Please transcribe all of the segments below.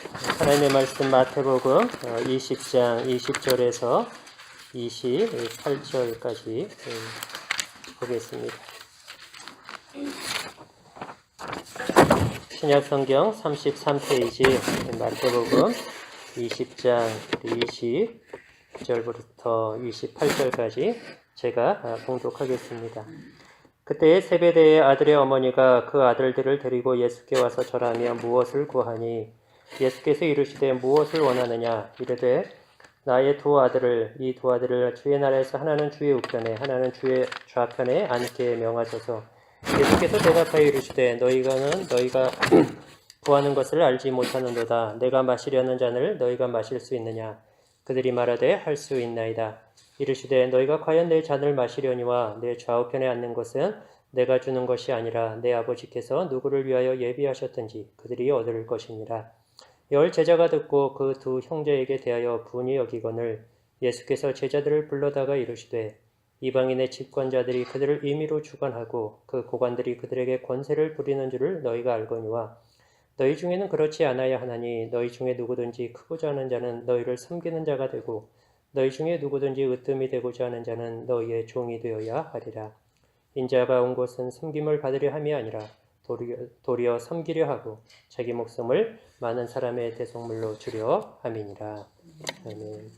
하나님의 말씀 마태복음 20장 20절에서 28절까지 보겠습니다. 신약성경 33페이지 마태복음 20장 20절부터 28절까지 제가 봉독하겠습니다. 그때 세베대의 아들의 어머니가 그 아들들을 데리고 예수께 와서 절하며 무엇을 구하니 예수께서 이르시되 무엇을 원하느냐 이르되 나의 이 두 아들을 주의 나라에서 하나는 주의 우편에 하나는 주의 좌편에 앉게 명하소서. 예수께서 대답하여 이르시되 너희가 구하는 것을 알지 못하는도다. 내가 마시려는 잔을 너희가 마실 수 있느냐. 그들이 말하되 할 수 있나이다. 이르시되 너희가 과연 내 잔을 마시려니와 내 좌우편에 앉는 것은 내가 주는 것이 아니라 내 아버지께서 누구를 위하여 예비하셨든지 그들이 얻을 것이니라. 열 제자가 듣고 그 두 형제에게 대하여 분이 여기거늘 예수께서 제자들을 불러다가 이르시되 이방인의 집권자들이 그들을 임의로 주관하고 그 고관들이 그들에게 권세를 부리는 줄을 너희가 알거니와 너희 중에는 그렇지 않아야 하나니 너희 중에 누구든지 크고자 하는 자는 너희를 섬기는 자가 되고 너희 중에 누구든지 으뜸이 되고자 하는 자는 너희의 종이 되어야 하리라. 인자가 온 것은 섬김을 받으려 함이 아니라 도리어 섬기려 하고 자기 목숨을 많은 사람의 대속물로 주려 함이니라. 아멘.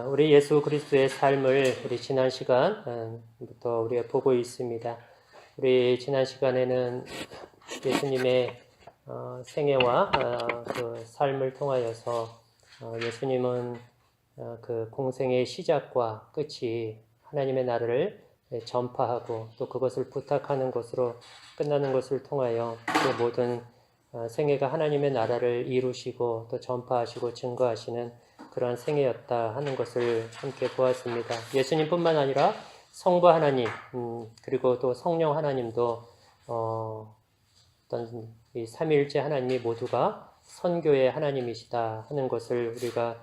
우리 예수 그리스도의 삶을 우리 지난 시간부터 우리가 보고 있습니다. 우리 지난 시간에는 예수님의 생애와 그 삶을 통하여서 예수님은 그 공생의 시작과 끝이 하나님의 나라를 전파하고 또 그것을 부탁하는 것으로 끝나는 것을 통하여 그 모든 생애가 하나님의 나라를 이루시고 또 전파하시고 증거하시는 그러한 생애였다 하는 것을 함께 보았습니다. 예수님뿐만 아니라 성부 하나님 그리고 또 성령 하나님도 어떤 이 삼위일체 하나님이 모두가 선교의 하나님이시다 하는 것을 우리가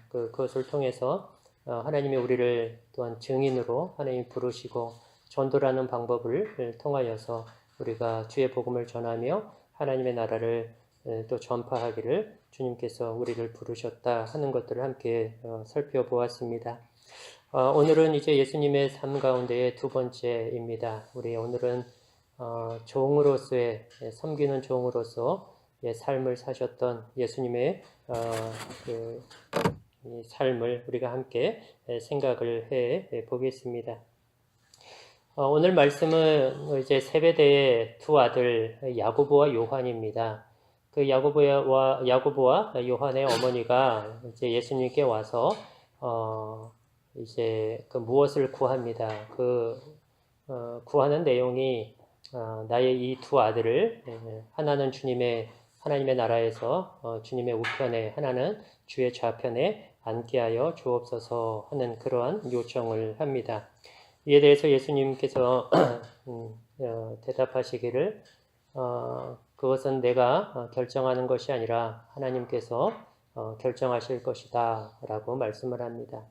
그것을 통해서 하나님이 우리를 또한 증인으로 하나님이 부르시고 전도라는 방법을 통하여서 우리가 주의 복음을 전하며 하나님의 나라를 또 전파하기를 주님께서 우리를 부르셨다 하는 것들을 함께 살펴보았습니다. 오늘은 이제 예수님의 삶 가운데의 두 번째입니다. 우리 오늘은 종으로서의 섬기는 종으로서의 삶을 사셨던 예수님의 이 삶을 우리가 함께 생각을 해 보겠습니다. 오늘 말씀은 이제 세베대의 두 아들 야고보와 요한입니다. 그 야고보와 요한의 어머니가 이제 예수님께 와서 이제 그 무엇을 구합니다. 구하는 내용이 나의 이 두 아들을 하나는 하나님의 나라에서 주님의 우편에 하나는 주의 좌편에 앉게 하여 주옵소서 하는 그러한 요청을 합니다. 이에 대해서 예수님께서 대답하시기를 그것은 내가 결정하는 것이 아니라 하나님께서 결정하실 것이다 라고 말씀을 합니다.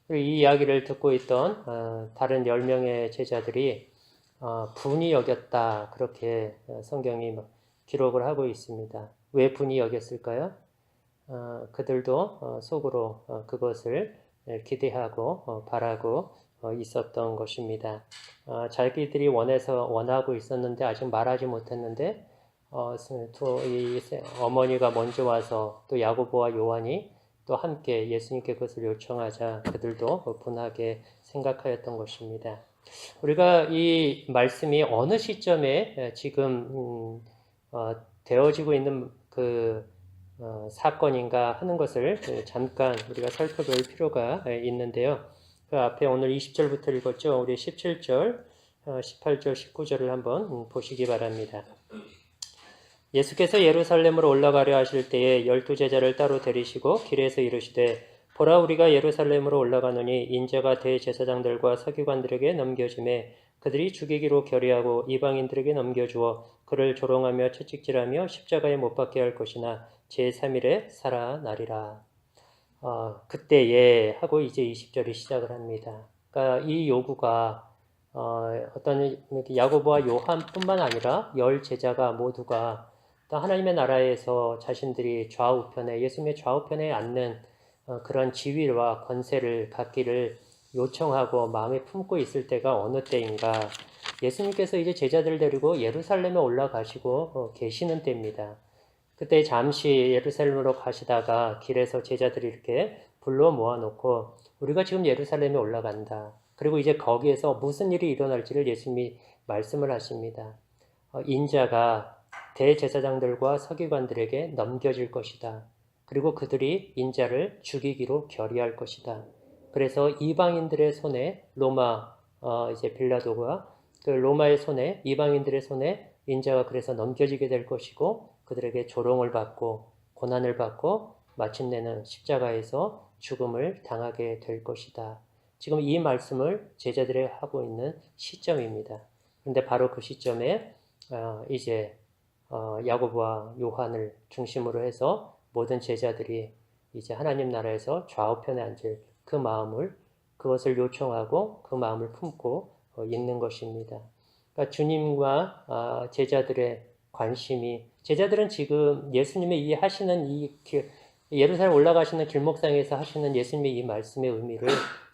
그리고 이 이야기를 듣고 있던 다른 10명의 제자들이 분이 여겼다 그렇게 성경이 기록을 하고 있습니다. 왜 분이 여겼을까요? 그들도 속으로 그것을 기대하고 바라고 있었던 것입니다. 자기들이 원하고 있었는데 아직 말하지 못했는데 이 어머니가 먼저 와서 또 야고보와 요한이 또 함께 예수님께 그것을 요청하자 그들도 분하게 생각하였던 것입니다. 우리가 이 말씀이 어느 시점에 지금 되어지고 있는 사건인가 하는 것을 잠깐 우리가 살펴볼 필요가 있는데요. 그 앞에 오늘 20절부터 읽었죠. 우리 17절, 18절, 19절을 한번 보시기 바랍니다. 예수께서 예루살렘으로 올라가려 하실 때에 12제자를 따로 데리시고 길에서 이르시되 보라 우리가 예루살렘으로 올라가노니 인자가 대제사장들과 서기관들에게 넘겨짐에 그들이 죽이기로 결의하고 이방인들에게 넘겨주어 그를 조롱하며 채찍질하며 십자가에 못 박게 할 것이나 제3일에 살아나리라. 그때에 하고 이제 20절이 시작을 합니다. 그러니까 이 요구가 어떤 야고보와 요한뿐만 아니라 10 제자가 모두가 또 하나님의 나라에서 자신들이 좌우편에 예수님의 좌우편에 앉는 그런 지위와 권세를 갖기를 요청하고 마음에 품고 있을 때가 어느 때인가? 예수님께서 이제 제자들을 데리고 예루살렘에 올라가시고 계시는 때입니다. 그때 잠시 예루살렘으로 가시다가 길에서 제자들이 이렇게 불러 모아놓고 우리가 지금 예루살렘에 올라간다. 그리고 이제 거기에서 무슨 일이 일어날지를 예수님이 말씀을 하십니다. 인자가 대제사장들과 서기관들에게 넘겨질 것이다. 그리고 그들이 인자를 죽이기로 결의할 것이다. 그래서 이방인들의 손에 이제 빌라도가 그 로마의 손에 이방인들의 손에 인자가 그래서 넘겨지게 될 것이고 그들에게 조롱을 받고 고난을 받고 마침내는 십자가에서 죽음을 당하게 될 것이다. 지금 이 말씀을 제자들이 하고 있는 시점입니다. 그런데 바로 그 시점에 이제 야고보와 요한을 중심으로 해서 모든 제자들이 이제 하나님 나라에서 좌우편에 앉을 그 마음을 그것을 요청하고 그 마음을 품고 있는 것입니다. 그러니까 주님과 제자들의 관심이 제자들은 지금 예수님의 이 하시는 예루살렘 올라가시는 길목상에서 하시는 예수님의 이 말씀의 의미를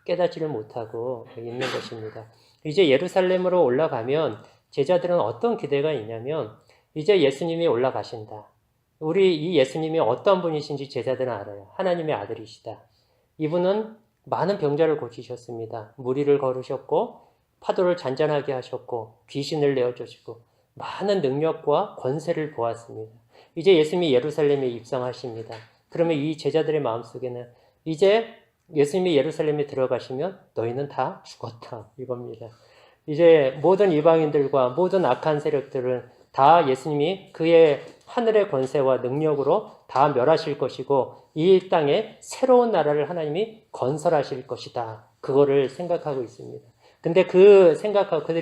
깨닫지를 못하고 있는 것입니다. 이제 예루살렘으로 올라가면 제자들은 어떤 기대가 있냐면 이제 예수님이 올라가신다. 우리 이 예수님이 어떤 분이신지 제자들은 알아요. 하나님의 아들이시다. 이분은 많은 병자를 고치셨습니다. 무리를 걸으셨고 파도를 잔잔하게 하셨고 귀신을 내어주시고 많은 능력과 권세를 보았습니다. 이제 예수님이 예루살렘에 입성하십니다. 그러면 이 제자들의 마음속에는 이제 예수님이 예루살렘에 들어가시면 너희는 다 죽었다 이겁니다. 이제 모든 이방인들과 모든 악한 세력들은 다 예수님이 그의 하늘의 권세와 능력으로 다 멸하실 것이고 이 땅에 새로운 나라를 하나님이 건설하실 것이다. 그거를 생각하고 있습니다. 근데 그들이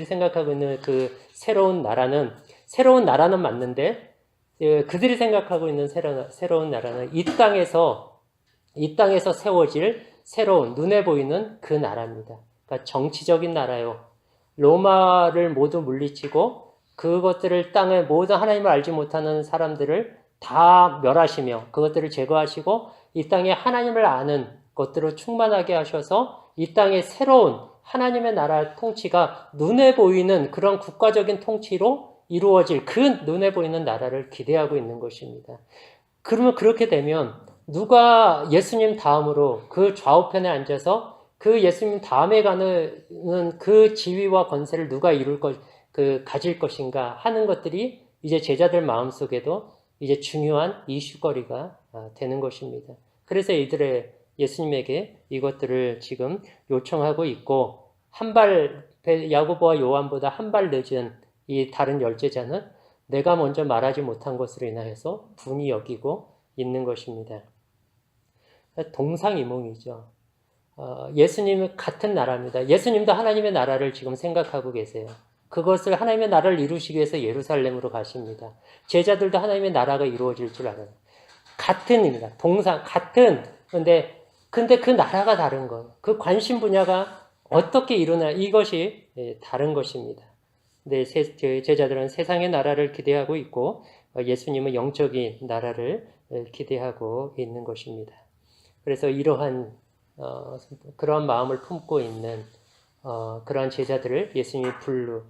생각하고 있는 그 새로운 나라는 맞는데 그들이 생각하고 있는 새로운 나라는 이 땅에서 세워질 새로운 눈에 보이는 그 나라입니다. 그러니까 정치적인 나라요. 로마를 모두 물리치고 그것들을 땅에 모든 하나님을 알지 못하는 사람들을 다 멸하시며 그것들을 제거하시고 이 땅에 하나님을 아는 것들을 충만하게 하셔서 이 땅에 새로운 하나님의 나라 통치가 눈에 보이는 그런 국가적인 통치로 이루어질 그 눈에 보이는 나라를 기대하고 있는 것입니다. 그러면 그렇게 되면 누가 예수님 다음으로 그 좌우편에 앉아서 그 예수님 다음에 가는 그 지위와 권세를 누가 가질 것인가 하는 것들이 이제 제자들 마음속에도 이제 중요한 이슈거리가 되는 것입니다. 그래서 이들의 예수님에게 이것들을 지금 요청하고 있고 야고보와 요한보다 한 발 늦은 이 다른 열제자는 내가 먼저 말하지 못한 것으로 인하여서 분이 여기고 있는 것입니다. 동상이몽이죠. 예수님은 같은 나라입니다. 예수님도 하나님의 나라를 지금 생각하고 계세요. 그것을 하나님의 나라를 이루시기 위해서 예루살렘으로 가십니다. 제자들도 하나님의 나라가 이루어질 줄 알아요. 같은입니다. 같은. 근데 그 나라가 다른 거예요. 그 관심 분야가 어떻게 일어나 이것이 다른 것입니다. 근데 제자들은 세상의 나라를 기대하고 있고 예수님은 영적인 나라를 기대하고 있는 것입니다. 그래서 이러한 그런 마음을 품고 있는 그러한 제자들을 예수님이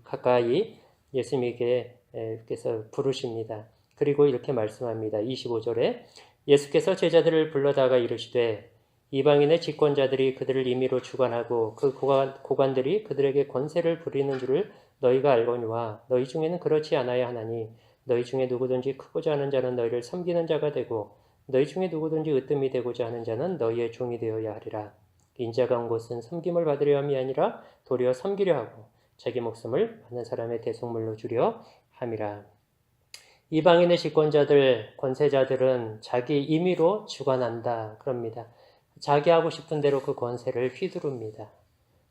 가까이 예수님께서 부르십니다. 그리고 이렇게 말씀합니다. 25절에 예수께서 제자들을 불러다가 이르시되 이방인의 집권자들이 그들을 임의로 주관하고 그 고관들이 그들에게 권세를 부리는 줄을 너희가 알거니와 너희 중에는 그렇지 않아야 하나니 너희 중에 누구든지 크고자 하는 자는 너희를 섬기는 자가 되고 너희 중에 누구든지 으뜸이 되고자 하는 자는 너희의 종이 되어야 하리라. 인자가 온 곳은 섬김을 받으려 함이 아니라 도리어 섬기려 하고 자기 목숨을 받는 사람의 대속물로 주려 함이라. 이방인의 집권자들, 권세자들은 자기 임의로 주관한다. 그럽니다. 자기 하고 싶은 대로 그 권세를 휘두릅니다.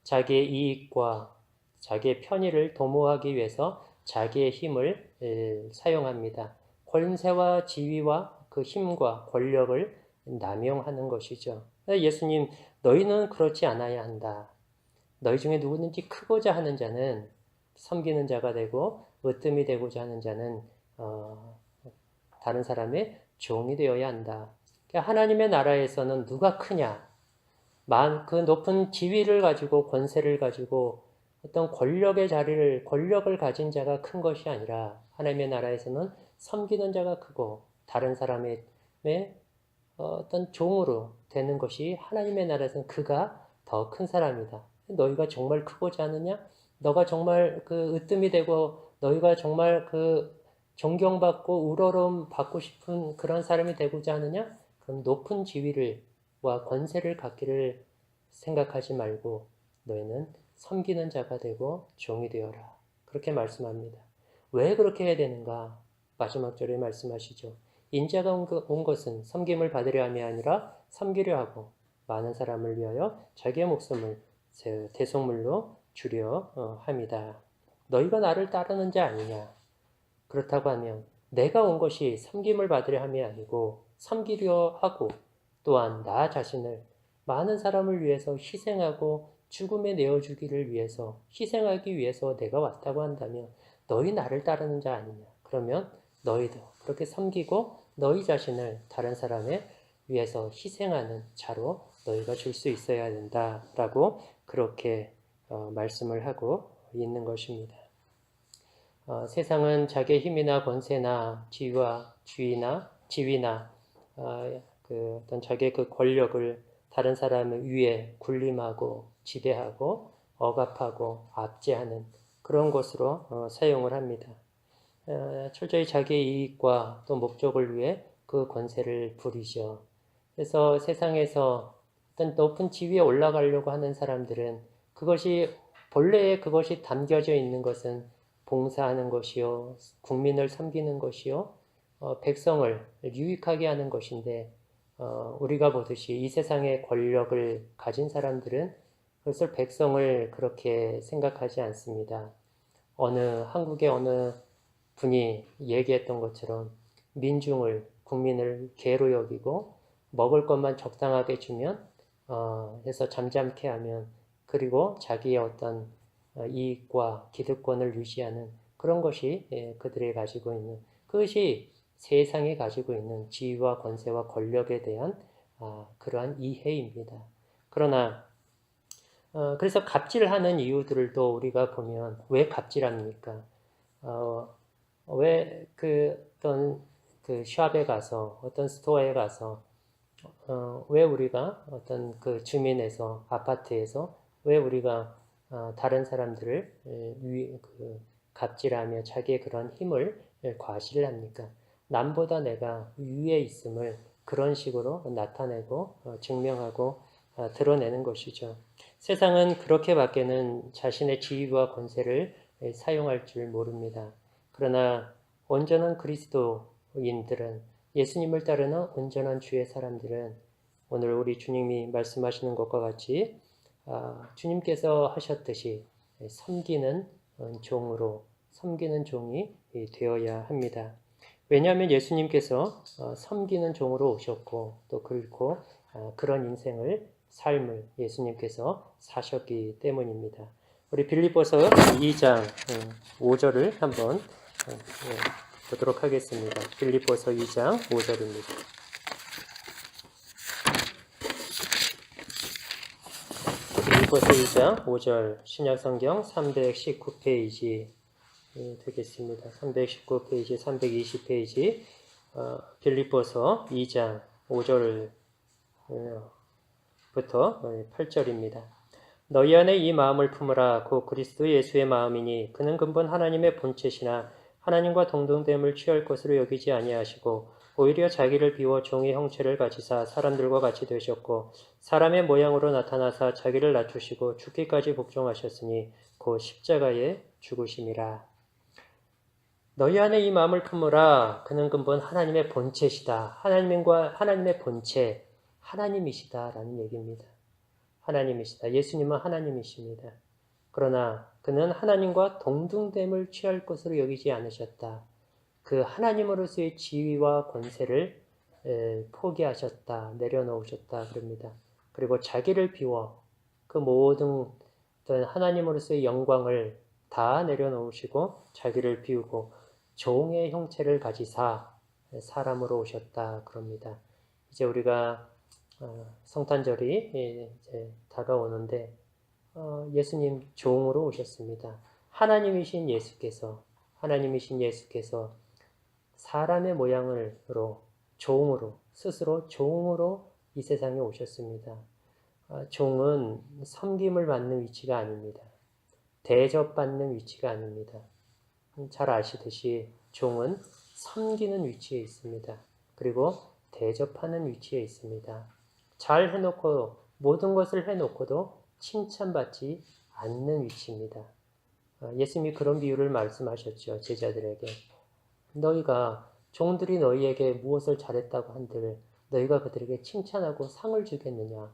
자기의 이익과 자기의 편의를 도모하기 위해서 자기의 힘을 사용합니다. 권세와 지위와 그 힘과 권력을 남용하는 것이죠. 예수님, 너희는 그렇지 않아야 한다. 너희 중에 누구든지 크고자 하는 자는 섬기는 자가 되고 으뜸이 되고자 하는 자는 다른 사람의 종이 되어야 한다. 그러니까 하나님의 나라에서는 누가 크냐? 그 높은 지위를 가지고 권세를 가지고 어떤 권력을 가진 자가 큰 것이 아니라 하나님의 나라에서는 섬기는 자가 크고 다른 사람의 어떤 종으로 되는 것이 하나님의 나라에서는 그가 더 큰 사람이다. 너희가 정말 크고자 하느냐? 너가 정말 그 으뜸이 되고 너희가 정말 그 존경받고 우러러움 받고 싶은 그런 사람이 되고자 하느냐? 그럼 높은 지위와 권세를 갖기를 생각하지 말고 너희는 섬기는 자가 되고 종이 되어라. 그렇게 말씀합니다. 왜 그렇게 해야 되는가? 마지막 절에 말씀하시죠. 인자가 온 것은 섬김을 받으려 함이 아니라 섬기려 하고 많은 사람을 위하여 자기의 목숨을 대속물로 주려 함이다. 너희가 나를 따르는 자 아니냐? 그렇다고 하면 내가 온 것이 섬김을 받으려 함이 아니고 섬기려 하고 또한 나 자신을 많은 사람을 위해서 희생하고 죽음에 내어주기를 위해서 희생하기 위해서 내가 왔다고 한다면 너희 나를 따르는 자 아니냐? 그러면 너희도 그렇게 섬기고 너희 자신을 다른 사람에 위해서 희생하는 자로 너희가 줄 수 있어야 된다라고 그렇게 말씀을 하고 있는 것입니다. 세상은 자기의 힘이나 권세나 지위나 그 어떤 자기의 그 권력을 다른 사람의 위에 군림하고 지배하고 억압하고 압제하는 그런 것으로 사용을 합니다. 철저히 자기의 이익과 또 목적을 위해 그 권세를 부리죠. 그래서 세상에서 어떤 높은 지위에 올라가려고 하는 사람들은 본래에 그것이 담겨져 있는 것은 봉사하는 것이요, 국민을 섬기는 것이요, 백성을 유익하게 하는 것인데 우리가 보듯이 이 세상의 권력을 가진 사람들은 그것을 백성을 그렇게 생각하지 않습니다. 한국의 어느 분이 얘기했던 것처럼 국민을 개로 여기고 먹을 것만 적당하게 주면 해서 잠잠케 하면 그리고 자기의 어떤 이익과 기득권을 유지하는 그런 것이 그들이 가지고 있는 그것이 세상이 가지고 있는 지위와 권세와 권력에 대한 그러한 이해입니다. 그러나 그래서 갑질하는 이유들도 우리가 보면 왜 갑질합니까? 왜 어떤 그 샵에 가서 어떤 스토어에 가서 왜 우리가 어떤 그 주민에서 아파트에서 왜 우리가 다른 사람들을 갑질하며 자기의 그런 힘을 과시를 합니까? 남보다 내가 위에 있음을 그런 식으로 나타내고 증명하고 드러내는 것이죠. 세상은 그렇게밖에는 자신의 지위와 권세를 사용할 줄 모릅니다. 그러나 온전한 그리스도인들은 예수님을 따르는 온전한 주의 사람들은 오늘 우리 주님이 말씀하시는 것과 같이 주님께서 하셨듯이 섬기는 종이 되어야 합니다. 왜냐하면 예수님께서 섬기는 종으로 오셨고 또 그렇고 그런 삶을 예수님께서 사셨기 때문입니다. 우리 빌립보서 2장 5절을 한번 보도록 하겠습니다. 빌립보서 2장 5절입니다. 빌립보서 2장 5절 신약성경 319페이지 되겠습니다. 319페이지, 320페이지 빌립보서 2장 5절부터 8절입니다. 너희 안에 이 마음을 품으라. 곧 그리스도 예수의 마음이니 그는 근본 하나님의 본체시나 하나님과 동등됨을 취할 것으로 여기지 아니하시고 오히려 자기를 비워 종의 형체를 가지사 사람들과 같이 되셨고 사람의 모양으로 나타나사 자기를 낮추시고 죽기까지 복종하셨으니 곧 십자가에 죽으심이라. 너희 안에 이 마음을 품으라. 그는 근본 하나님의 본체시다. 하나님의 본체, 하나님이시다라는 얘기입니다. 하나님이시다. 예수님은 하나님이십니다. 그러나 그는 하나님과 동등됨을 취할 것으로 여기지 않으셨다. 그 하나님으로서의 지위와 권세를 포기하셨다. 내려놓으셨다. 그럽니다. 그리고 자기를 비워 그 모든 하나님으로서의 영광을 다 내려놓으시고 자기를 비우고 종의 형체를 가지사 사람으로 오셨다 그럽니다. 이제 우리가 성탄절이 이제 다가오는데 예수님 종으로 오셨습니다. 하나님이신 예수께서 사람의 모양으로 종으로 스스로 종으로 이 세상에 오셨습니다. 종은 섬김을 받는 위치가 아닙니다. 대접받는 위치가 아닙니다. 잘 아시듯이 종은 섬기는 위치에 있습니다. 그리고 대접하는 위치에 있습니다. 잘 해놓고 모든 것을 해놓고도 칭찬받지 않는 위치입니다. 예수님이 그런 비유를 말씀하셨죠. 제자들에게. 너희가 종들이 너희에게 무엇을 잘했다고 한들 너희가 그들에게 칭찬하고 상을 주겠느냐?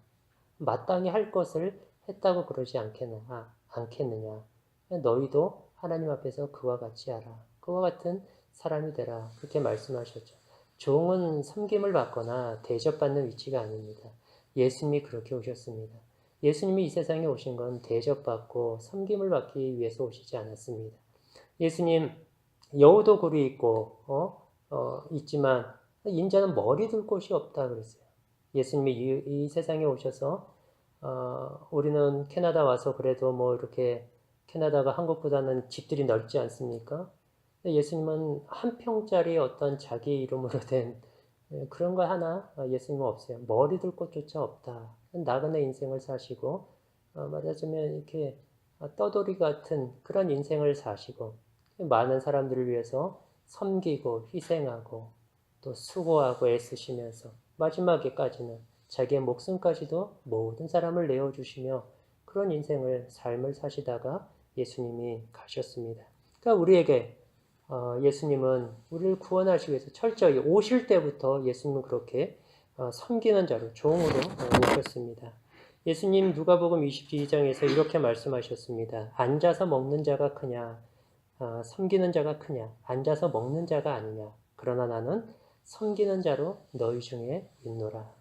마땅히 할 것을 했다고 그러지 않겠느냐? 너희도 하나님 앞에서 그와 같이 하라. 그와 같은 사람이 되라. 그렇게 말씀하셨죠. 종은 섬김을 받거나 대접받는 위치가 아닙니다. 예수님이 그렇게 오셨습니다. 예수님이 이 세상에 오신 건 대접받고 섬김을 받기 위해서 오시지 않았습니다. 예수님 여우도 굴이 있고 있지만 인자는 머리 둘 곳이 없다 그랬어요. 예수님이 이 세상에 오셔서 우리는 캐나다 와서 그래도 뭐 이렇게 캐나다가 한국보다는 집들이 넓지 않습니까? 예수님은 한 평짜리 어떤 자기 이름으로 된 그런 거 하나 예수님은 없어요. 머리 둘 곳조차 없다. 나그네 인생을 사시고 말하자면 이렇게 떠돌이 같은 그런 인생을 사시고 많은 사람들을 위해서 섬기고 희생하고 또 수고하고 애쓰시면서 마지막에까지는 자기의 목숨까지도 모든 사람을 내어주시며 그런 삶을 사시다가 예수님이 가셨습니다. 그러니까 우리에게 예수님은 우리를 구원하시기 위해서 철저히 오실 때부터 예수님은 그렇게 섬기는 자로 종으로 오셨습니다. 예수님 누가복음 22장에서 이렇게 말씀하셨습니다. 앉아서 먹는 자가 크냐 섬기는 자가 크냐 앉아서 먹는 자가 아니냐 그러나 나는 섬기는 자로 너희 중에 있노라.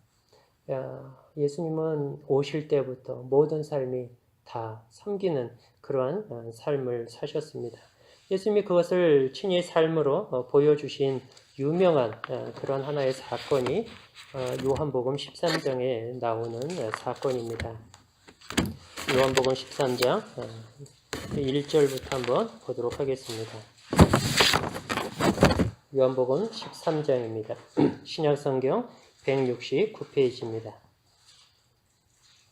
예수님은 오실 때부터 모든 삶이 다 섬기는 그러한 삶을 사셨습니다. 예수님이 그것을 친히 삶으로 보여주신 유명한 그런 하나의 사건이 요한복음 13장에 나오는 사건입니다. 요한복음 13장 1절부터 한번 보도록 하겠습니다. 요한복음 13장입니다. 신약성경 169페이지입니다.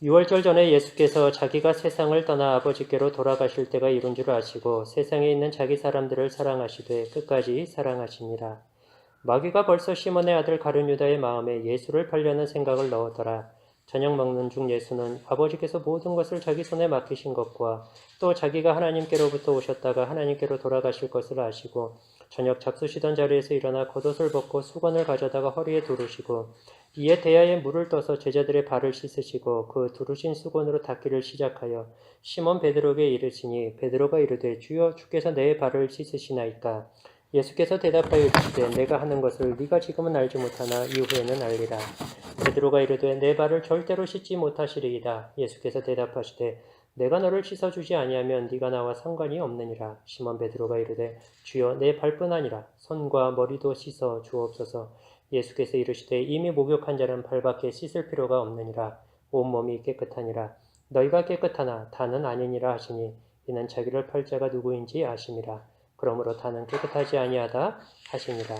6월절 전에 예수께서 자기가 세상을 떠나 아버지께로 돌아가실 때가 이룬 줄 아시고 세상에 있는 자기 사람들을 사랑하시되 끝까지 사랑하시니라. 마귀가 벌써 시몬의 아들 가룟 유다의 마음에 예수를 팔려는 생각을 넣었더라. 저녁 먹는 중 예수는 아버지께서 모든 것을 자기 손에 맡기신 것과 또 자기가 하나님께로부터 오셨다가 하나님께로 돌아가실 것을 아시고 저녁 잡수시던 자리에서 일어나 겉옷을 벗고 수건을 가져다가 허리에 두르시고 이에 대야에 물을 떠서 제자들의 발을 씻으시고 그 두르신 수건으로 닦기를 시작하여 시몬 베드로에게 이르시니 베드로가 이르되 주여 주께서 내 발을 씻으시나이까. 예수께서 대답하여 이르시되 내가 하는 것을 네가 지금은 알지 못하나 이후에는 알리라. 베드로가 이르되 내 발을 절대로 씻지 못하시리이다. 예수께서 대답하시되 내가 너를 씻어주지 아니하면 네가 나와 상관이 없느니라. 시몬 베드로가 이르되 주여 내 발뿐 아니라 손과 머리도 씻어 주옵소서. 예수께서 이르시되 이미 목욕한 자는 발밖에 씻을 필요가 없느니라. 온몸이 깨끗하니라. 너희가 깨끗하나 다는 아니니라 하시니 이는 자기를 팔 자가 누구인지 아심이라. 그러므로 다는 깨끗하지 아니하다 하시니라.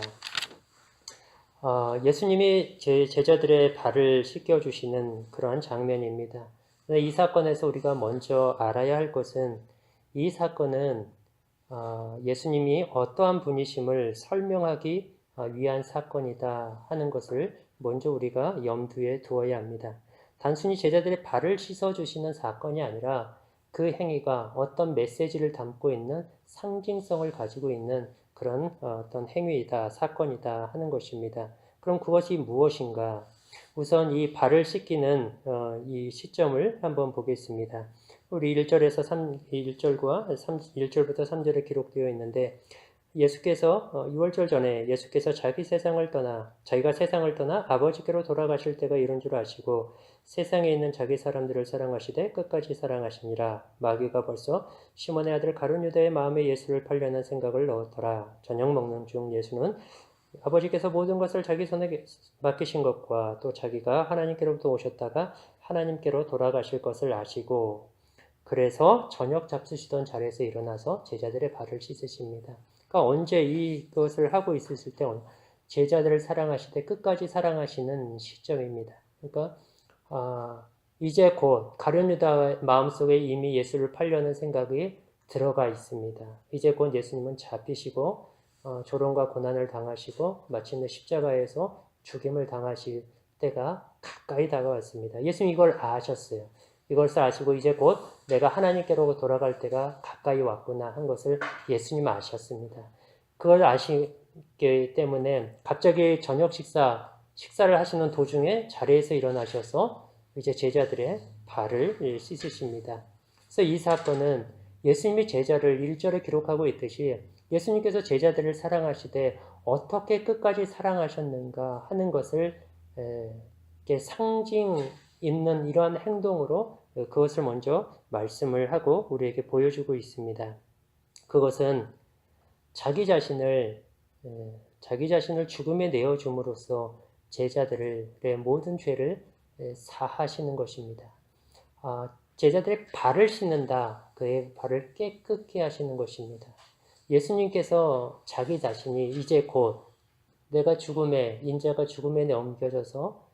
예수님이 제 제자들의 발을 씻겨주시는 그러한 장면입니다. 이 사건에서 우리가 먼저 알아야 할 것은 이 사건은 예수님이 어떠한 분이심을 설명하기 위한 사건이다 하는 것을 먼저 우리가 염두에 두어야 합니다. 단순히 제자들의 발을 씻어주시는 사건이 아니라 그 행위가 어떤 메시지를 담고 있는 상징성을 가지고 있는 그런 어떤 행위이다, 사건이다 하는 것입니다. 그럼 그것이 무엇인가? 우선 이 발을 씻기는 이 시점을 한번 보겠습니다. 우리 1절과 1절부터 3절에 기록되어 있는데 예수께서 6월절 전에 예수께서 자기가 세상을 떠나 아버지께로 돌아가실 때가 이른 줄 아시고 세상에 있는 자기 사람들을 사랑하시되 끝까지 사랑하시니라. 마귀가 벌써 시몬의 아들 가룟 유다의 마음에 예수를 팔려는 생각을 넣었더라. 저녁 먹는 중 예수는 아버지께서 모든 것을 자기 손에 맡기신 것과 또 자기가 하나님께로부터 오셨다가 하나님께로 돌아가실 것을 아시고 그래서 저녁 잡수시던 자리에서 일어나서 제자들의 발을 씻으십니다. 그러니까 언제 이것을 하고 있었을 때 제자들을 사랑하시되 끝까지 사랑하시는 시점입니다. 그러니까 이제 곧 가룟 유다의 마음속에 이미 예수를 팔려는 생각이 들어가 있습니다. 이제 곧 예수님은 잡히시고 조롱과 고난을 당하시고 마침내 십자가에서 죽임을 당하실 때가 가까이 다가왔습니다. 예수님 이걸 아셨어요. 이것을 아시고 이제 곧 내가 하나님께로 돌아갈 때가 가까이 왔구나 한 것을 예수님 아셨습니다. 그걸 아시기 때문에 갑자기 저녁 식사를 하시는 도중에 자리에서 일어나셔서 이제 제자들의 발을 씻으십니다. 그래서 이 사건은 예수님이 제자를 1절에 기록하고 있듯이 예수님께서 제자들을 사랑하시되 어떻게 끝까지 사랑하셨는가 하는 것을 상징 있는 이러한 행동으로 그것을 먼저 말씀을 하고 우리에게 보여주고 있습니다. 그것은 자기 자신을 죽음에 내어줌으로써 제자들의 모든 죄를 사하시는 것입니다. 제자들의 발을 씻는다. 그의 발을 깨끗게 하시는 것입니다. 예수님께서 자기 자신이 이제 곧 내가 인자가 죽음에 넘겨져서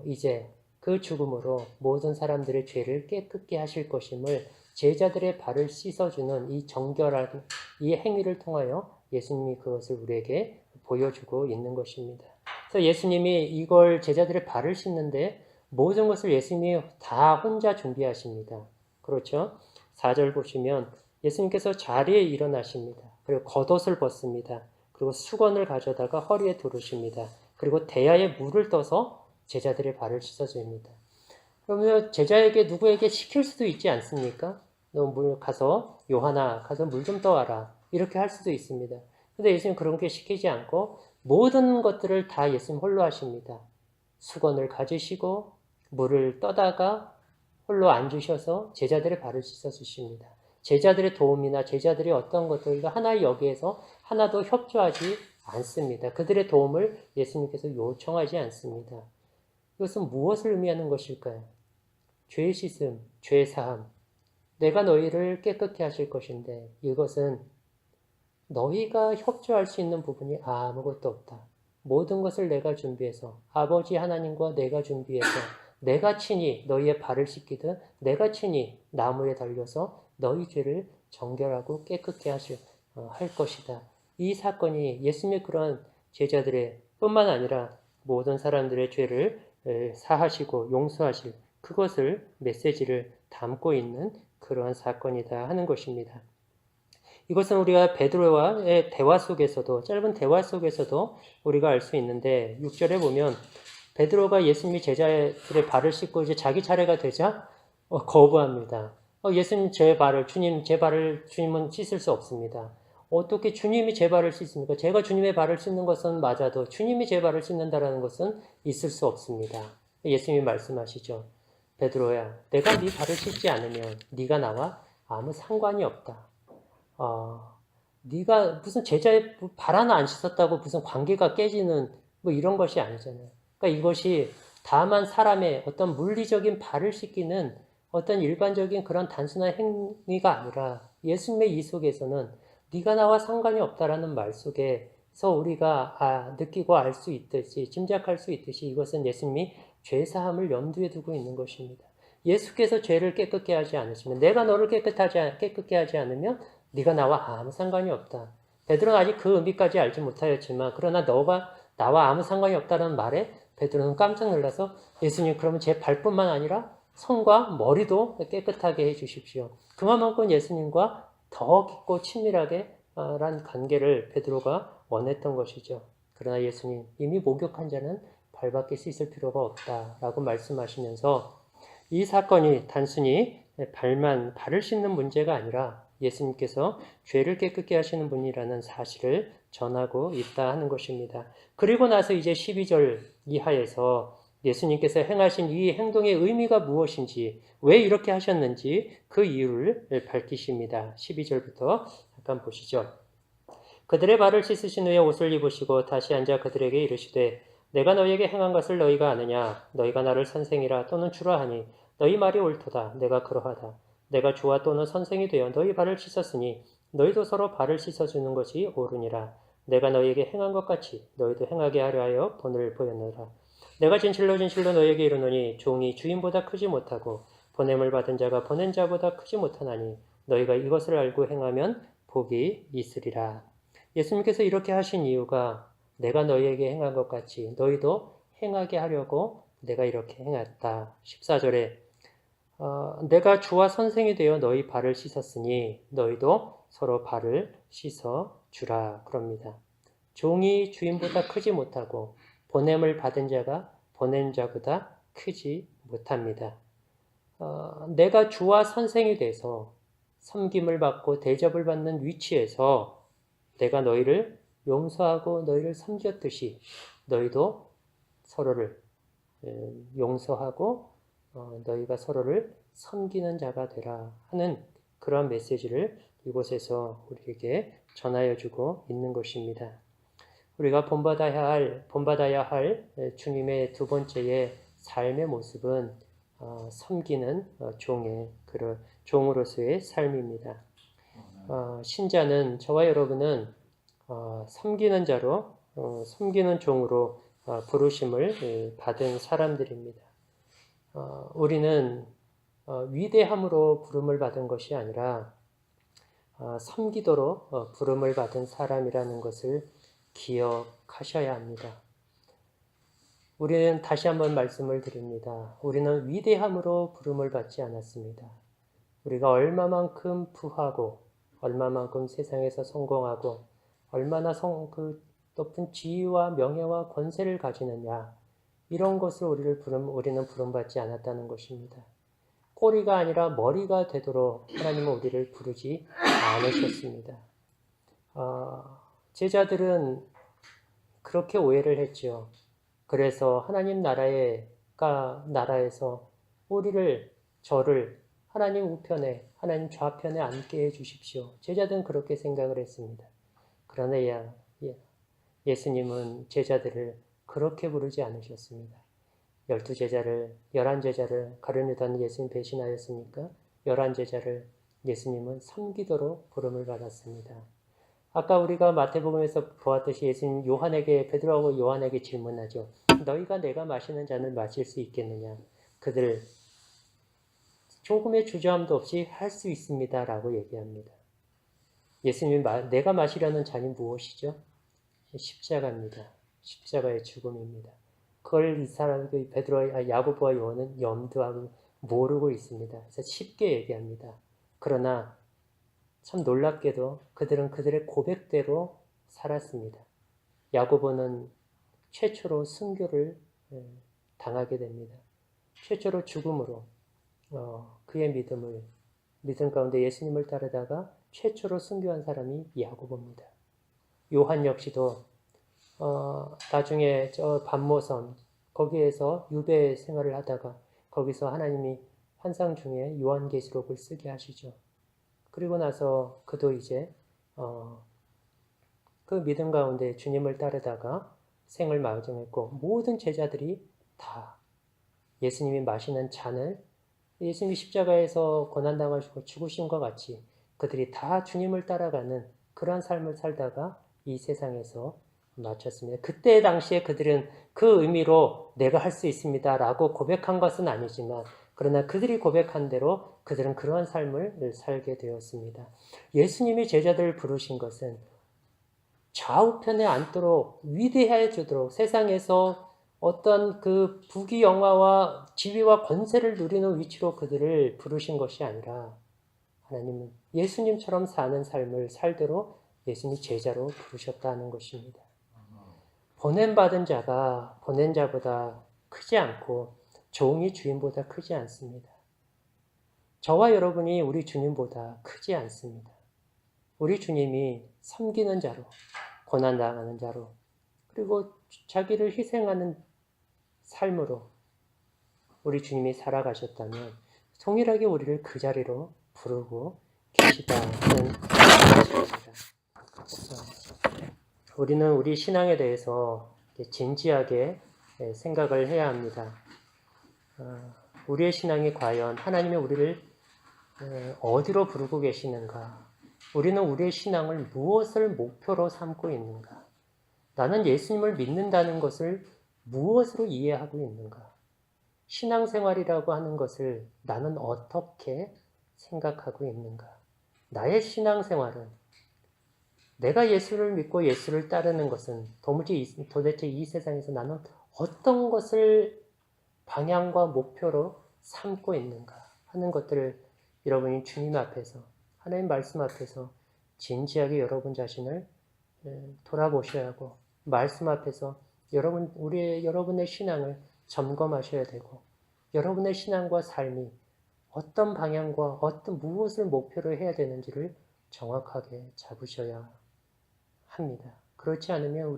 이제 그 죽음으로 모든 사람들의 죄를 깨끗게 하실 것임을 제자들의 발을 씻어주는 이 정결한 이 행위를 통하여 예수님이 그것을 우리에게 보여주고 있는 것입니다. 그래서 예수님이 이걸 제자들의 발을 씻는데 모든 것을 예수님이 다 혼자 준비하십니다. 그렇죠? 4절 보시면 예수님께서 자리에 일어나십니다. 그리고 겉옷을 벗습니다. 그리고 수건을 가져다가 허리에 두르십니다. 그리고 대야에 물을 떠서 제자들의 발을 씻어줍니다. 그러면 제자에게 누구에게 시킬 수도 있지 않습니까? 너 요한아 가서 물 좀 떠와라. 이렇게 할 수도 있습니다. 근데 예수님 그런 게 시키지 않고 모든 것들을 다 예수님 홀로 하십니다. 수건을 가지시고 물을 떠다가 홀로 앉으셔서 제자들의 발을 씻어주십니다. 제자들의 도움이나 제자들의 어떤 것들과 하나 여기에서 하나도 협조하지 않습니다. 그들의 도움을 예수님께서 요청하지 않습니다. 이것은 무엇을 의미하는 것일까요? 죄 씻음, 죄 사함. 내가 너희를 깨끗게 하실 것인데 이것은 너희가 협조할 수 있는 부분이 아무것도 없다. 모든 것을 내가 준비해서 아버지 하나님과 내가 준비해서 내가 친히 너희의 발을 씻기듯 내가 친히 나무에 달려서 너희 죄를 정결하고 깨끗게 할 것이다. 이 사건이 예수님의 그런 제자들의 뿐만 아니라 모든 사람들의 죄를 사하시고 용서하실 그것을 메시지를 담고 있는 그러한 사건이다 하는 것입니다. 이것은 우리가 베드로와의 대화 속에서도 짧은 대화 속에서도 우리가 알 수 있는데 6절에 보면 베드로가 예수님이 제자들의 발을 씻고 이제 자기 차례가 되자 거부합니다. 예수님 주님 제 발을 주님은 씻을 수 없습니다. 어떻게 주님이 제 발을 씻습니까? 제가 주님의 발을 씻는 것은 맞아도 주님이 제 발을 씻는다라는 것은 있을 수 없습니다. 예수님이 말씀하시죠. 베드로야, 내가 네 발을 씻지 않으면 네가 나와 아무 상관이 없다. 네가 무슨 제자의 발 하나 안 씻었다고 무슨 관계가 깨지는 뭐 이런 것이 아니잖아요. 그러니까 이것이 다만 사람의 어떤 물리적인 발을 씻기는 어떤 일반적인 그런 단순한 행위가 아니라 예수님의 이 속에서는 네가 나와 상관이 없다라는 말 속에서 우리가 느끼고 알 수 있듯이 짐작할 수 있듯이 이것은 예수님이 죄사함을 염두에 두고 있는 것입니다. 예수께서 죄를 깨끗게 하지 않으시면 내가 너를 깨끗게 하지 않으면 네가 나와 아무 상관이 없다. 베드로는 아직 그 의미까지 알지 못하였지만 그러나 너가 나와 아무 상관이 없다는 말에 베드로는 깜짝 놀라서 예수님 그러면 제 발뿐만 아니라 손과 머리도 깨끗하게 해주십시오. 그만큼 예수님과 더 깊고 친밀하게 란 관계를 베드로가 원했던 것이죠. 그러나 예수님 이미 목욕한 자는 발밖에 씻을 필요가 없다라고 말씀하시면서 이 사건이 단순히 발을 씻는 문제가 아니라 예수님께서 죄를 깨끗게 하시는 분이라는 사실을 전하고 있다 하는 것입니다. 그리고 나서 이제 12절 이하에서 예수님께서 행하신 이 행동의 의미가 무엇인지, 왜 이렇게 하셨는지 그 이유를 밝히십니다. 12절부터 잠깐 보시죠. 그들의 발을 씻으신 후에 옷을 입으시고 다시 앉아 그들에게 이르시되 내가 너희에게 행한 것을 너희가 아느냐 너희가 나를 선생이라 또는 주라 하니 너희 말이 옳도다 내가 그러하다 내가 주와 또는 선생이 되어 너희 발을 씻었으니 너희도 서로 발을 씻어주는 것이 옳으니라 내가 너희에게 행한 것 같이 너희도 행하게 하려 하여 본을 보였노라 내가 진실로 진실로 너희에게 이르노니 종이 주인보다 크지 못하고 보냄을 받은 자가 보낸 자보다 크지 못하나니 너희가 이것을 알고 행하면 복이 있으리라. 예수님께서 이렇게 하신 이유가 내가 너희에게 행한 것 같이 너희도 행하게 하려고 내가 이렇게 행했다. 14절에 내가 주와 선생이 되어 너희 발을 씻었으니 너희도 서로 발을 씻어 주라 그럽니다. 종이 주인보다 크지 못하고 보냄을 받은 자가 보낸 자보다 크지 못합니다. 내가 주와 선생이 돼서 섬김을 받고 대접을 받는 위치에서 내가 너희를 용서하고 너희를 섬겼듯이 너희도 서로를 용서하고 너희가 서로를 섬기는 자가 되라 하는 그런 메시지를 이곳에서 우리에게 전하여 주고 있는 것입니다. 우리가 본받아야 할 주님의 두 번째의 삶의 모습은 섬기는 종으로서의 삶입니다. 신자는 저와 여러분은 섬기는 자로 섬기는 종으로 부르심을 받은 사람들입니다. 우리는 위대함으로 부름을 받은 것이 아니라 섬기도록 부름을 받은 사람이라는 것을 기억하셔야 합니다. 우리는 다시 한번 말씀을 드립니다. 우리는 위대함으로 부름을 받지 않았습니다. 우리가 얼마만큼 부하고 얼마만큼 세상에서 성공하고 얼마나 그 높은 지위와 명예와 권세를 가지느냐 이런 것을 우리는 부름받지 않았다는 것입니다. 꼬리가 아니라 머리가 되도록 하나님은 우리를 부르지 않으셨습니다. 제자들은 그렇게 오해를 했죠. 그래서 하나님 나라에서 저를 하나님 우편에, 하나님 좌편에 앉게 해주십시오. 제자들은 그렇게 생각을 했습니다. 그러나 예수님은 제자들을 그렇게 부르지 않으셨습니다. 11제자를 가룟유다는 예수님 배신하였으니까 11제자를 예수님은 섬기도록 부름을 받았습니다. 아까 우리가 마태복음에서 보았듯이 예수님 베드로하고 요한에게 질문하죠. 너희가 내가 마시는 잔을 마실 수 있겠느냐? 그들 조금의 주저함도 없이 할 수 있습니다. 라고 얘기합니다. 예수님이 내가 마시려는 잔이 무엇이죠? 십자가입니다. 십자가의 죽음입니다. 그걸 이 사람들 야고보와 요한은 염두하고 모르고 있습니다. 그래서 쉽게 얘기합니다. 그러나 참 놀랍게도 그들은 그들의 고백대로 살았습니다. 야고보는 최초로 순교를 당하게 됩니다. 최초로 죽음으로 그의 믿음 가운데 예수님을 따르다가 최초로 순교한 사람이 야고보입니다. 요한 역시도 나중에 저 반모섬 거기에서 유배 생활을 하다가 거기서 하나님이 환상 중에 요한계시록을 쓰게 하시죠. 그리고 나서 그도 이제 그 믿음 가운데 주님을 따르다가 생을 마정했고 모든 제자들이 다 예수님이 마시는 잔을 예수님이 십자가에서 고난당하시고 죽으심과 같이 그들이 다 주님을 따라가는 그런 삶을 살다가 이 세상에서 마쳤습니다. 그때 당시에 그들은 그 의미로 내가 할 수 있습니다 라고 고백한 것은 아니지만 그러나 그들이 고백한 대로 그들은 그러한 삶을 살게 되었습니다. 예수님이 제자들을 부르신 것은 좌우편에 앉도록 위대해지도록 세상에서 어떤 그 부귀영화와 지위와 권세를 누리는 위치로 그들을 부르신 것이 아니라 하나님은 예수님처럼 사는 삶을 살도록 예수님이 제자로 부르셨다는 것입니다. 보냄받은 자가 보낸 자보다 크지 않고 종이 주인보다 크지 않습니다. 저와 여러분이 우리 주님보다 크지 않습니다. 우리 주님이 섬기는 자로, 고난당하는 자로, 그리고 자기를 희생하는 삶으로 우리 주님이 살아가셨다면 동일하게 우리를 그 자리로 부르고 계시다는 것입니다. 우리는 우리 신앙에 대해서 진지하게 생각을 해야 합니다. 우리의 신앙이 과연 하나님이 우리를 어디로 부르고 계시는가? 우리는 우리의 신앙을 무엇을 목표로 삼고 있는가? 나는 예수님을 믿는다는 것을 무엇으로 이해하고 있는가? 신앙생활이라고 하는 것을 나는 어떻게 생각하고 있는가? 나의 신앙생활은 내가 예수를 믿고 예수를 따르는 것은 도대체 이 세상에서 나는 어떤 것을 방향과 목표로 삼고 있는가 하는 것들을 여러분이 주님 앞에서 하나님 말씀 앞에서 진지하게 여러분 자신을 돌아보셔야 하고 말씀 앞에서 여러분의 신앙을 점검하셔야 되고 여러분의 신앙과 삶이 어떤 방향과 무엇을 목표로 해야 되는지를 정확하게 잡으셔야 합니다. 그렇지 않으면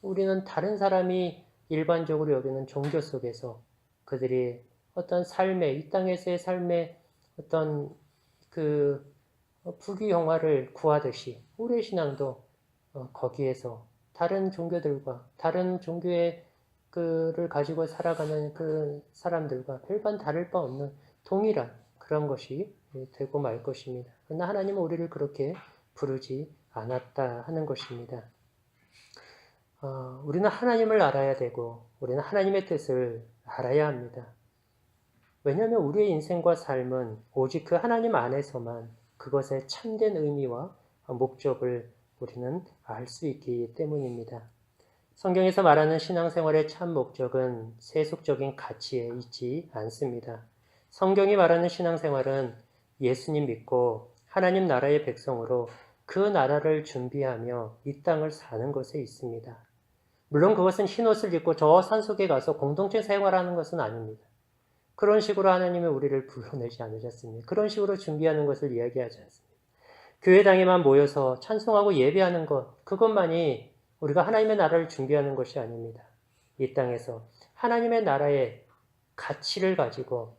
우리는 다른 사람이 일반적으로 여기는 종교 속에서 그들이 어떤 이 땅에서의 삶의 어떤 부귀영화를 구하듯이 우리의 신앙도 거기에서 다른 종교들과 다른 종교의 그를 가지고 살아가는 그 사람들과 별반 다를 바 없는 동일한 그런 것이 되고 말 것입니다. 그러나 하나님은 우리를 그렇게 부르지 않았다 하는 것입니다. 우리는 하나님을 알아야 되고 우리는 하나님의 뜻을 알아야 합니다. 왜냐하면 우리의 인생과 삶은 오직 그 하나님 안에서만 그것의 참된 의미와 목적을 우리는 알 수 있기 때문입니다. 성경에서 말하는 신앙생활의 참 목적은 세속적인 가치에 있지 않습니다. 성경이 말하는 신앙생활은 예수님 믿고 하나님 나라의 백성으로 그 나라를 준비하며 이 땅을 사는 것에 있습니다. 물론 그것은 흰옷을 입고 저 산속에 가서 공동체 생활하는 것은 아닙니다. 그런 식으로 하나님이 우리를 불러내지 않으셨습니다. 그런 식으로 준비하는 것을 이야기하지 않습니다. 교회당에만 모여서 찬송하고 예배하는 것, 그것만이 우리가 하나님의 나라를 준비하는 것이 아닙니다. 이 땅에서 하나님의 나라의 가치를 가지고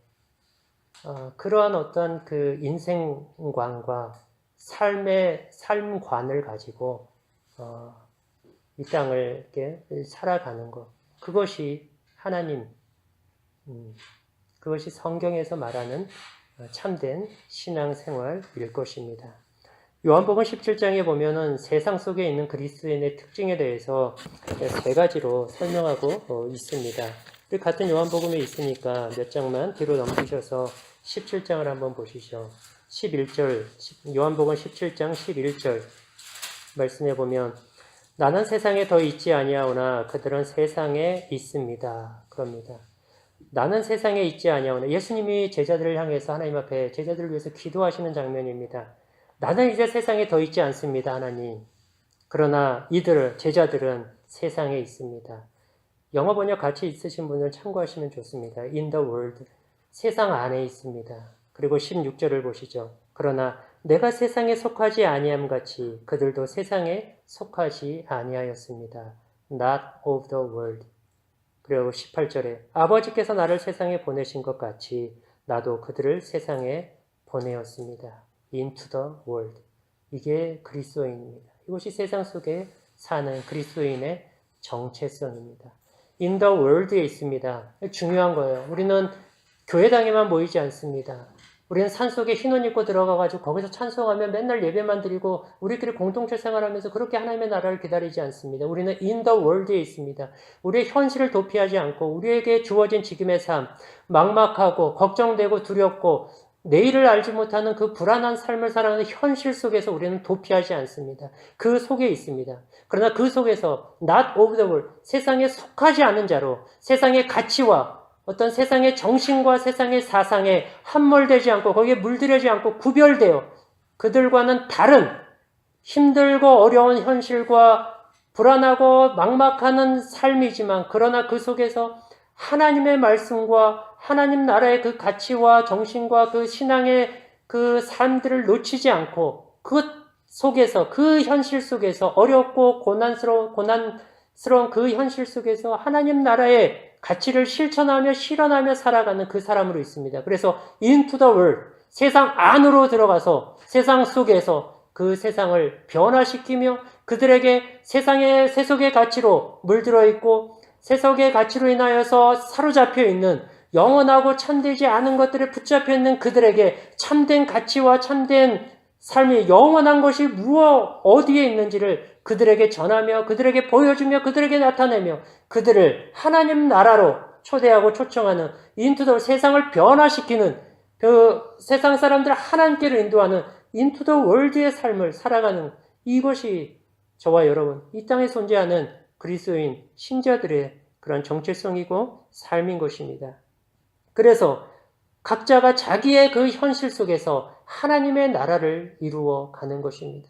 그러한 어떤 그 인생관과 삶관을 가지고 이 땅을 이렇게 살아가는 것, 그것이 그것이 성경에서 말하는 참된 신앙생활일 것입니다. 요한복음 17장에 보면은 세상 속에 있는 그리스도인의 특징에 대해서 3가지로 설명하고 있습니다. 같은 요한복음에 있으니까 몇 장만 뒤로 넘기셔서 17장을 한번 보시죠. 11절, 요한복음 17장 11절 말씀해 보면 나는 세상에 더 있지 아니하오나 그들은 세상에 있습니다. 그럽니다. 나는 세상에 있지 아니하오나 예수님이 제자들을 향해서 하나님 앞에 제자들을 위해서 기도하시는 장면입니다. 나는 이제 세상에 더 있지 않습니다, 하나님. 그러나 제자들은 세상에 있습니다. 영어 번역 같이 있으신 분을 참고하시면 좋습니다. In the world. 세상 안에 있습니다. 그리고 16절을 보시죠. 그러나 내가 세상에 속하지 아니함 같이 그들도 세상에 속하지 아니하였습니다. Not of the world. 그리고 18절에 아버지께서 나를 세상에 보내신 것 같이 나도 그들을 세상에 보내었습니다. Into the world. 이게 그리스도인입니다. 이것이 세상 속에 사는 그리스도인의 정체성입니다. In the world에 있습니다. 중요한 거예요. 우리는 교회당에만 모이지 않습니다. 우리는 산속에 흰옷 입고 들어가가지고 거기서 찬송하며 맨날 예배만 드리고 우리끼리 공동체 생활하면서 그렇게 하나님의 나라를 기다리지 않습니다. 우리는 in the world에 있습니다. 우리의 현실을 도피하지 않고 우리에게 주어진 지금의 삶, 막막하고 걱정되고 두렵고 내일을 알지 못하는 그 불안한 삶을 살아가는 현실 속에서 우리는 도피하지 않습니다. 그 속에 있습니다. 그러나 그 속에서 not of the world, 세상에 속하지 않은 자로 세상의 가치와 어떤 세상의 정신과 세상의 사상에 함몰되지 않고 거기에 물들여지 않고 구별되어 그들과는 다른 힘들고 어려운 현실과 불안하고 막막한 삶이지만 그러나 그 속에서 하나님의 말씀과 하나님 나라의 그 가치와 정신과 그 신앙의 그 삶들을 놓치지 않고 그 속에서 그 현실 속에서 어렵고 고난스러운 그 현실 속에서 하나님 나라의 가치를 실천하며 실현하며 살아가는 그 사람으로 있습니다. 그래서 into the world, 세상 안으로 들어가서 세상 속에서 그 세상을 변화시키며 그들에게 세상의 세속의 가치로 물들어 있고 세속의 가치로 인하여서 사로잡혀 있는 영원하고 참되지 않은 것들에 붙잡혀 있는 그들에게 참된 가치와 참된 삶이 영원한 것이 어디에 있는지를 그들에게 전하며 그들에게 보여주며 그들에게 나타내며 그들을 하나님 나라로 초대하고 초청하는 인투더 세상을 변화시키는 그 세상 사람들을 하나님께로 인도하는 인투더 월드의 삶을 살아가는 이것이 저와 여러분 이 땅에 존재하는 그리스도인 신자들의 그런 정체성이고 삶인 것입니다. 그래서 각자가 자기의 그 현실 속에서 하나님의 나라를 이루어 가는 것입니다.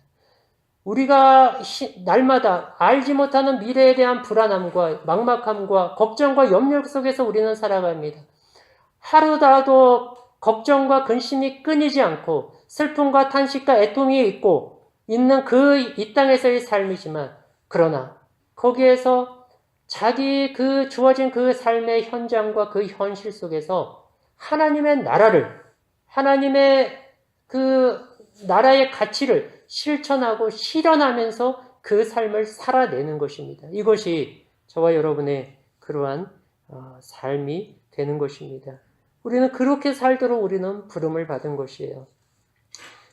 우리가 날마다 알지 못하는 미래에 대한 불안함과 막막함과 걱정과 염려 속에서 우리는 살아갑니다. 하루라도 걱정과 근심이 끊이지 않고 슬픔과 탄식과 애통이 있고 있는 이 땅에서의 삶이지만 그러나 거기에서 자기 그 주어진 그 삶의 현장과 그 현실 속에서 하나님의 나라를 하나님의 그 나라의 가치를 실천하고 실현하면서 그 삶을 살아내는 것입니다. 이것이 저와 여러분의 그러한 삶이 되는 것입니다. 우리는 그렇게 살도록 우리는 부름을 받은 것이에요.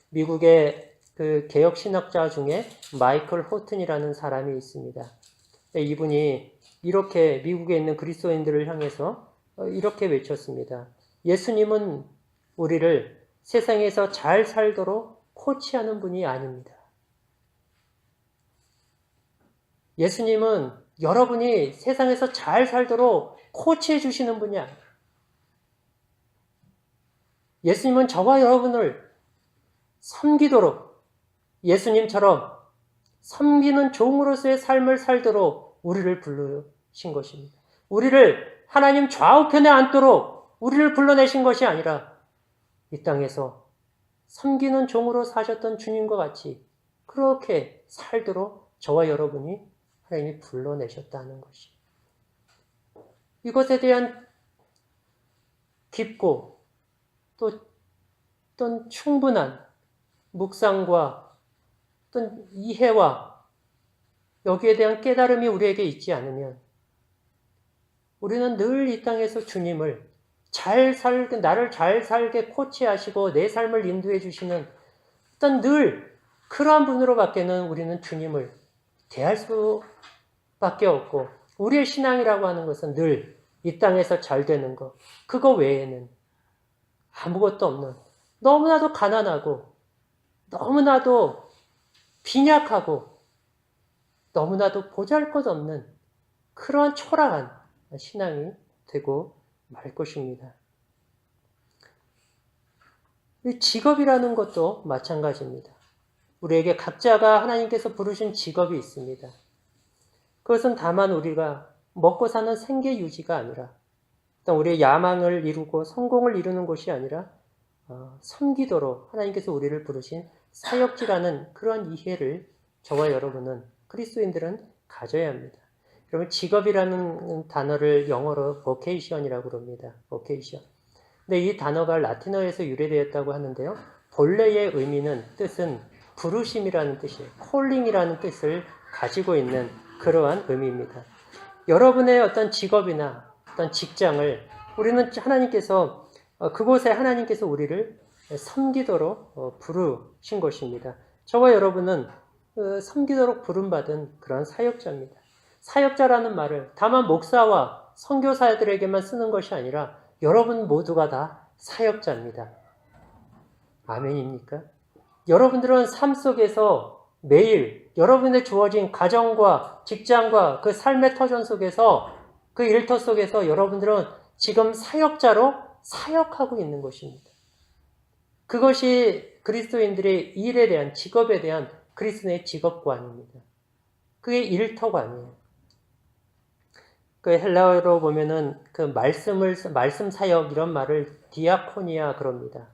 미국의 그 개혁신학자 중에 마이클 호튼이라는 사람이 있습니다. 이분이 이렇게 미국에 있는 그리스도인들을 향해서 이렇게 외쳤습니다. 예수님은 우리를 세상에서 잘 살도록 코치하는 분이 아닙니다. 예수님은 여러분이 세상에서 잘 살도록 코치해 주시는 분이 아니에요. 예수님은 저와 여러분을 섬기도록 예수님처럼 섬기는 종으로서의 삶을 살도록 우리를 부르신 것입니다. 우리를 하나님 좌우편에 앉도록 우리를 불러내신 것이 아니라 이 땅에서 섬기는 종으로 사셨던 주님과 같이 그렇게 살도록 저와 여러분이 하나님이 불러내셨다는 것이 이것에 대한 깊고 또 충분한 묵상과 어떤 이해와 여기에 대한 깨달음이 우리에게 있지 않으면 우리는 늘 이 땅에서 주님을 나를 잘 살게 코치하시고 내 삶을 인도해 주시는 어떤 늘 그러한 분으로밖에는 우리는 주님을 대할 수밖에 없고 우리의 신앙이라고 하는 것은 늘 이 땅에서 잘 되는 것 그거 외에는 아무것도 없는 너무나도 가난하고 너무나도 빈약하고 너무나도 보잘것없는 그러한 초라한 신앙이 되고 말 것입니다. 이 직업이라는 것도 마찬가지입니다. 우리에게 각자가 하나님께서 부르신 직업이 있습니다. 그것은 다만 우리가 먹고 사는 생계 유지가 아니라 우리의 야망을 이루고 성공을 이루는 것이 아니라 섬기도록 하나님께서 우리를 부르신 사역지라는 그런 이해를 저와 여러분은 그리스도인들은 가져야 합니다. 그러면 직업이라는 단어를 영어로 vocation이라고 그럽니다. vocation. 근데 이 단어가 라틴어에서 유래되었다고 하는데요. 본래의 뜻은 부르심이라는 뜻이에요. calling이라는 뜻을 가지고 있는 그러한 의미입니다. 여러분의 어떤 직업이나 어떤 직장을 우리는 하나님께서 그곳에 하나님께서 우리를 섬기도록 부르신 것입니다. 저와 여러분은 섬기도록 부름받은 그런 사역자입니다. 사역자라는 말을 다만 목사와 선교사들에게만 쓰는 것이 아니라 여러분 모두가 다 사역자입니다. 아멘입니까? 여러분들은 삶 속에서 매일 여러분의 주어진 가정과 직장과 그 삶의 터전 속에서 그 일터 속에서 여러분들은 지금 사역자로 사역하고 있는 것입니다. 그것이 그리스도인들의 일에 대한 직업에 대한 그리스도의 직업관입니다. 그게 일터관이에요. 그 헬라어로 보면은 그 말씀 사역 이런 말을 디아코니아 그럽니다.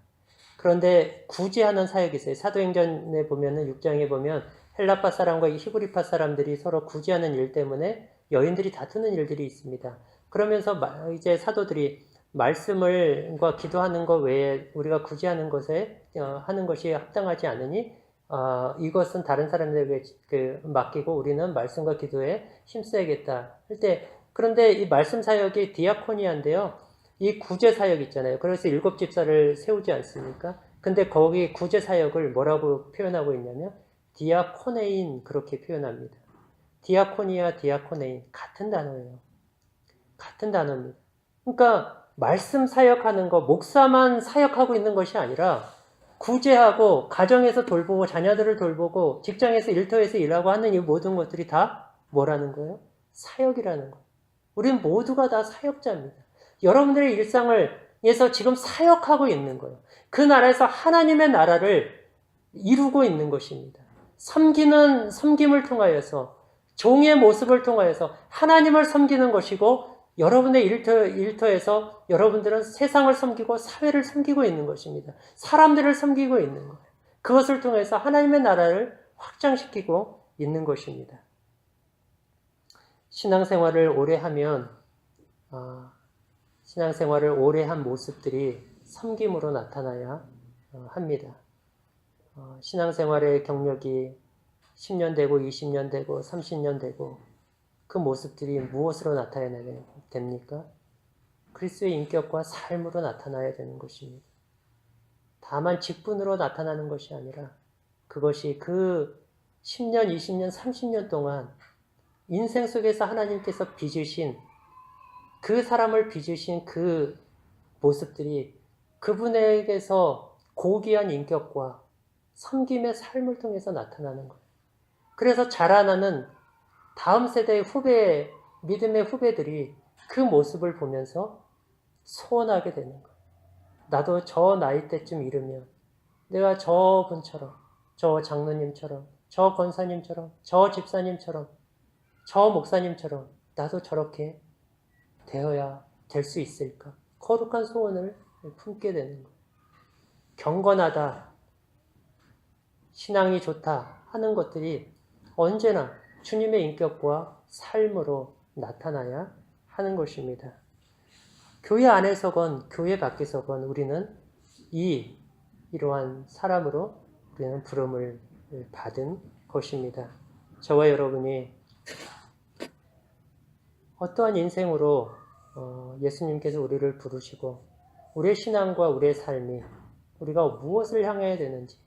그런데 굳이 하는 사역이 있어요. 사도행전에 보면은 6장에 보면 헬라파 사람과 히브리파 사람들이 서로 굳이 하는 일 때문에 여인들이 다투는 일들이 있습니다. 그러면서 이제 사도들이 말씀과 기도하는 것 외에 우리가 굳이 하는 것에 하는 것이 합당하지 않으니 이것은 다른 사람들에게 맡기고 우리는 말씀과 기도에 힘써야겠다 할 때, 그런데 이 말씀 사역이 디아코니아인데요. 이 구제 사역 있잖아요. 그래서 7 집사를 세우지 않습니까? 근데 거기 구제 사역을 뭐라고 표현하고 있냐면 디아코네인 그렇게 표현합니다. 디아코니아, 디아코네인 같은 단어예요. 같은 단어입니다. 그러니까 말씀 사역하는 거, 목사만 사역하고 있는 것이 아니라 구제하고 가정에서 돌보고 자녀들을 돌보고 직장에서 일터에서 일하고 하는 이 모든 것들이 다 뭐라는 거예요? 사역이라는 거예요. 우리는 모두가 다 사역자입니다. 여러분들의 일상에서 지금 사역하고 있는 거예요. 그 나라에서 하나님의 나라를 이루고 있는 것입니다. 섬김을 통하여서 종의 모습을 통하여서 하나님을 섬기는 것이고 여러분의 일터에서 여러분들은 세상을 섬기고 사회를 섬기고 있는 것입니다. 사람들을 섬기고 있는 거예요. 그것을 통해서 하나님의 나라를 확장시키고 있는 것입니다. 신앙생활을 오래 하면 신앙생활을 오래 한 모습들이 섬김으로 나타나야 합니다. 신앙생활의 경력이 10년 되고 20년 되고 30년 되고 그 모습들이 무엇으로 나타나야 됩니까? 그리스도의 인격과 삶으로 나타나야 되는 것입니다. 다만 직분으로 나타나는 것이 아니라 그것이 그 10년, 20년, 30년 동안 인생 속에서 하나님께서 빚으신 그 사람을 빚으신 그 모습들이 그분에게서 고귀한 인격과 섬김의 삶을 통해서 나타나는 거예요. 그래서 자라나는 다음 세대의 믿음의 후배들이 그 모습을 보면서 소원하게 되는 거예요. 나도 저 나이 때쯤 이르면 내가 저분처럼, 저 장로님처럼, 저 권사님처럼, 저 집사님처럼, 저 목사님처럼 나도 저렇게 되어야 될 수 있을까? 거룩한 소원을 품게 되는 거예요. 경건하다, 신앙이 좋다 하는 것들이 언제나 주님의 인격과 삶으로 나타나야 하는 것입니다. 교회 안에서건 교회 밖에서건 우리는 이러한 사람으로 우리는 부름을 받은 것입니다. 저와 여러분이 어떠한 인생으로 예수님께서 우리를 부르시고 우리의 신앙과 우리의 삶이 우리가 무엇을 향해야 되는지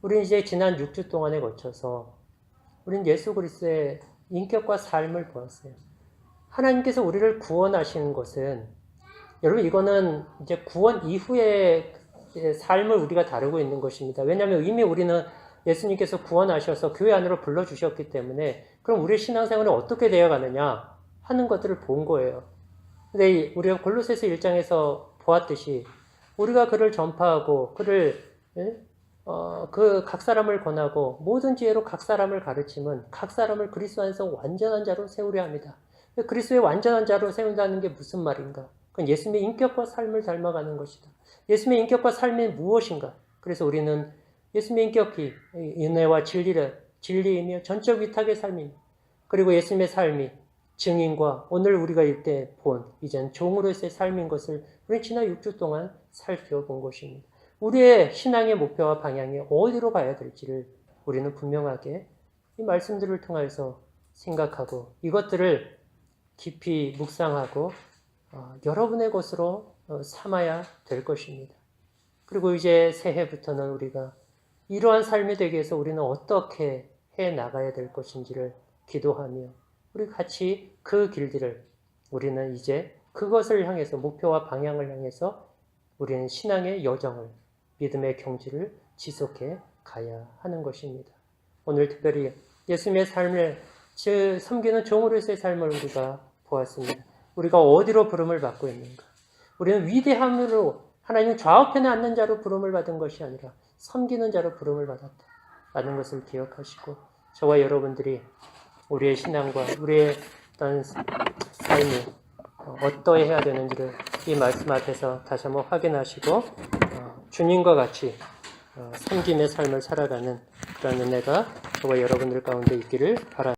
우리는 이제 지난 6주 동안에 거쳐서 우리는 예수 그리스도의 인격과 삶을 보았어요. 하나님께서 우리를 구원하시는 것은 여러분 이거는 이제 구원 이후의 삶을 우리가 다루고 있는 것입니다. 왜냐하면 이미 우리는 예수님께서 구원하셔서 교회 안으로 불러주셨기 때문에 그럼 우리의 신앙생활은 어떻게 되어가느냐 하는 것들을 본 거예요. 근데 우리가 골로새서 1장에서 보았듯이 우리가 그를 전파하고 그를 각 사람을 권하고 모든 지혜로 각 사람을 가르치면 각 사람을 그리스도 안에서 완전한 자로 세우려 합니다. 그리스도의 완전한 자로 세운다는 게 무슨 말인가? 그건 예수님의 인격과 삶을 닮아가는 것이다. 예수님의 인격과 삶이 무엇인가? 그래서 우리는 예수님의 인격이 은혜와 진리이며 전적 위탁의 삶입니다. 그리고 예수님의 삶이 증인과 오늘 우리가 이때 본 이젠 종으로서의 삶인 것을 우리는 지난 6주 동안 살펴본 것입니다. 우리의 신앙의 목표와 방향이 어디로 가야 될지를 우리는 분명하게 이 말씀들을 통해서 생각하고 이것들을 깊이 묵상하고 여러분의 것으로 삼아야 될 것입니다. 그리고 이제 새해부터는 우리가 이러한 삶이 되기 위해서 우리는 어떻게 해 나가야 될 것인지를 기도하며 우리 같이 그 길들을 우리는 이제 그것을 향해서 목표와 방향을 향해서 우리는 신앙의 여정을 믿음의 경지를 지속해 가야 하는 것입니다. 오늘 특별히 예수님의 삶을 섬기는 종으로서의 삶을 우리가 보았습니다. 우리가 어디로 부름을 받고 있는가? 우리는 위대함으로 하나님 좌우편에 앉는 자로 부름을 받은 것이 아니라 섬기는 자로 부름을 받았다라는 것을 기억하시고 저와 여러분들이 우리의 신앙과 우리의 어떤 삶이 어떠해야 되는지를 이 말씀 앞에서 다시 한번 확인하시고 주님과 같이 섬김의 삶을 살아가는 그런 은혜가 저와 여러분들 가운데 있기를 바랍니다.